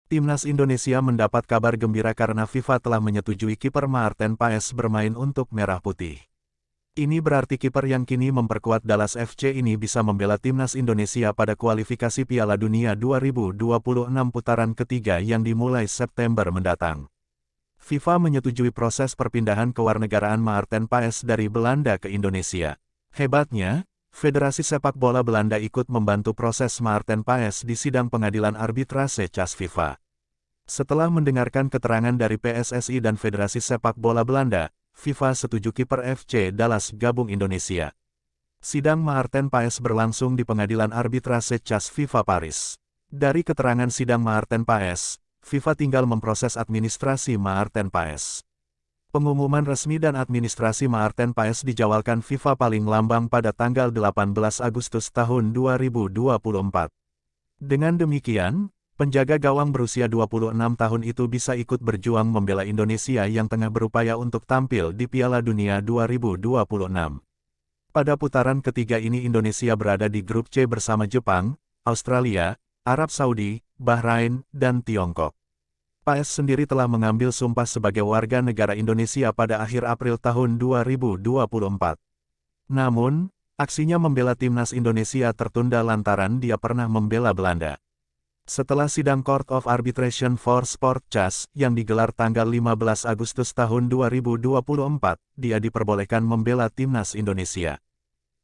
Timnas Indonesia mendapat kabar gembira karena FIFA telah menyetujui kiper Maarten Paes bermain untuk Merah Putih. Ini berarti kiper yang kini memperkuat Dallas FC ini bisa membela Timnas Indonesia pada kualifikasi Piala Dunia 2026 putaran ketiga yang dimulai September mendatang. FIFA menyetujui proses perpindahan kewarganegaraan Maarten Paes dari Belanda ke Indonesia. Hebatnya, Federasi Sepak Bola Belanda ikut membantu proses Maarten Paes di sidang pengadilan arbitrase CAS FIFA. Setelah mendengarkan keterangan dari PSSI dan Federasi Sepak Bola Belanda, FIFA setuju kiper FC Dallas gabung Indonesia. Sidang Maarten Paes berlangsung di pengadilan arbitrase CAS FIFA Paris. Dari keterangan sidang Maarten Paes, FIFA tinggal memproses administrasi Maarten Paes. Pengumuman resmi dan administrasi Maarten Paes dijadwalkan FIFA paling lambat pada tanggal 18 Agustus tahun 2024. Dengan demikian, penjaga gawang berusia 26 tahun itu bisa ikut berjuang membela Indonesia yang tengah berupaya untuk tampil di Piala Dunia 2026. Pada putaran ketiga ini Indonesia berada di grup C bersama Jepang, Australia, Arab Saudi, Bahrain, dan Tiongkok. Paes sendiri telah mengambil sumpah sebagai warga negara Indonesia pada akhir April tahun 2024. Namun, aksinya membela timnas Indonesia tertunda lantaran dia pernah membela Belanda. Setelah sidang Court of Arbitration for Sport CAS yang digelar tanggal 15 Agustus tahun 2024, dia diperbolehkan membela timnas Indonesia.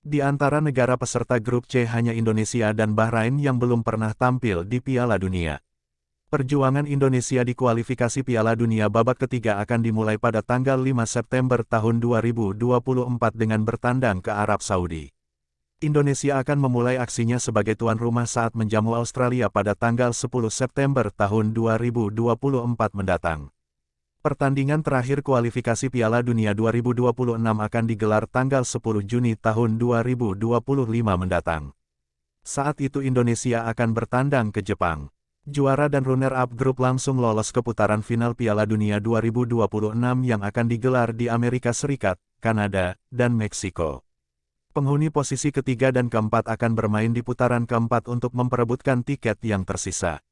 Di antara negara peserta grup C hanya Indonesia dan Bahrain yang belum pernah tampil di Piala Dunia. Perjuangan Indonesia di kualifikasi Piala Dunia babak ketiga akan dimulai pada tanggal 5 September tahun 2024 dengan bertandang ke Arab Saudi. Indonesia akan memulai aksinya sebagai tuan rumah saat menjamu Australia pada tanggal 10 September tahun 2024 mendatang. Pertandingan terakhir kualifikasi Piala Dunia 2026 akan digelar tanggal 10 Juni tahun 2025 mendatang. Saat itu Indonesia akan bertandang ke Jepang. Juara dan runner-up grup langsung lolos ke putaran final Piala Dunia 2026 yang akan digelar di Amerika Serikat, Kanada, dan Meksiko. Penghuni posisi ketiga dan keempat akan bermain di putaran keempat untuk memperebutkan tiket yang tersisa.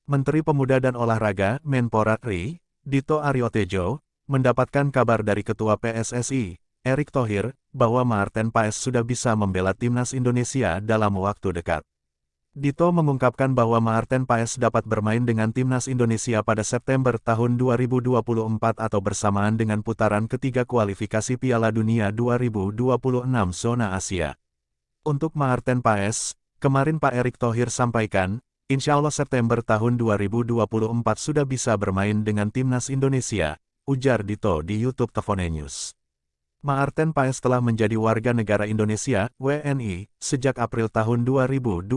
Menteri Pemuda dan Olahraga, Menpora RI, Dito Aryo Tejo, mendapatkan kabar dari Ketua PSSI, Erick Thohir, bahwa Maarten Paes sudah bisa membela timnas Indonesia dalam waktu dekat. Dito mengungkapkan bahwa Maarten Paes dapat bermain dengan timnas Indonesia pada September tahun 2024 atau bersamaan dengan putaran ketiga kualifikasi Piala Dunia 2026 zona Asia. Untuk Maarten Paes, kemarin Pak Erick Thohir sampaikan, insya Allah September tahun 2024 sudah bisa bermain dengan timnas Indonesia, ujar Dito di YouTube Tefone News. Maarten Paes telah menjadi warga negara Indonesia, WNI, sejak April tahun 2024.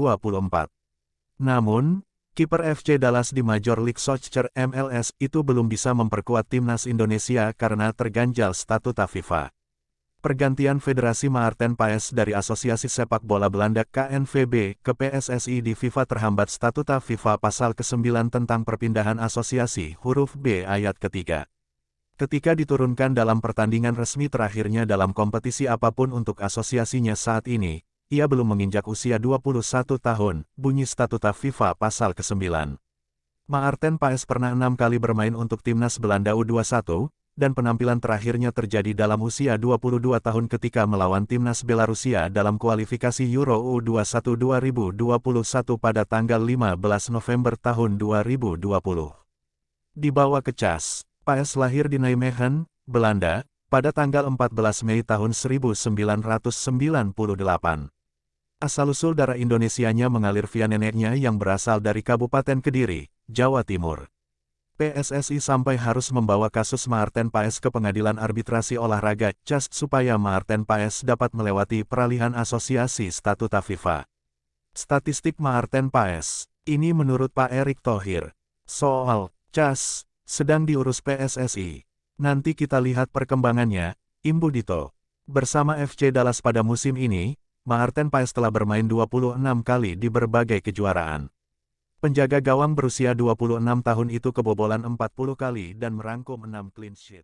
Namun, kiper FC Dallas di Major League Soccer MLS itu belum bisa memperkuat timnas Indonesia karena terganjal statuta FIFA. Pergantian Federasi Maarten Paes dari Asosiasi Sepak Bola Belanda KNVB ke PSSI di FIFA terhambat statuta FIFA pasal ke-9 tentang perpindahan asosiasi huruf B ayat ketiga. Ketika diturunkan dalam pertandingan resmi terakhirnya dalam kompetisi apapun untuk asosiasinya saat ini, ia belum menginjak usia 21 tahun, bunyi statuta FIFA pasal ke-9. Maarten Paes pernah 6 kali bermain untuk timnas Belanda U21, dan penampilan terakhirnya terjadi dalam usia 22 tahun ketika melawan timnas Belarusia dalam kualifikasi Euro U21 2021 pada tanggal 15 November tahun 2020. Dibawa ke CAS. Paes lahir di Nijmegen, Belanda, pada tanggal 14 Mei tahun 1998. Asal-usul darah Indonesianya mengalir via neneknya yang berasal dari Kabupaten Kediri, Jawa Timur. PSSI sampai harus membawa kasus Maarten Paes ke Pengadilan Arbitrasi Olahraga CAS supaya Maarten Paes dapat melewati peralihan asosiasi statuta FIFA. Statistik Maarten Paes, ini menurut Pak Erick Thohir. Soal CAS sedang diurus PSSI. Nanti kita lihat perkembangannya, imbu Dito. Bersama FC Dallas pada musim ini, Maarten Paes telah bermain 26 kali di berbagai kejuaraan. Penjaga gawang berusia 26 tahun itu kebobolan 40 kali dan merangkum 6 clean sheet.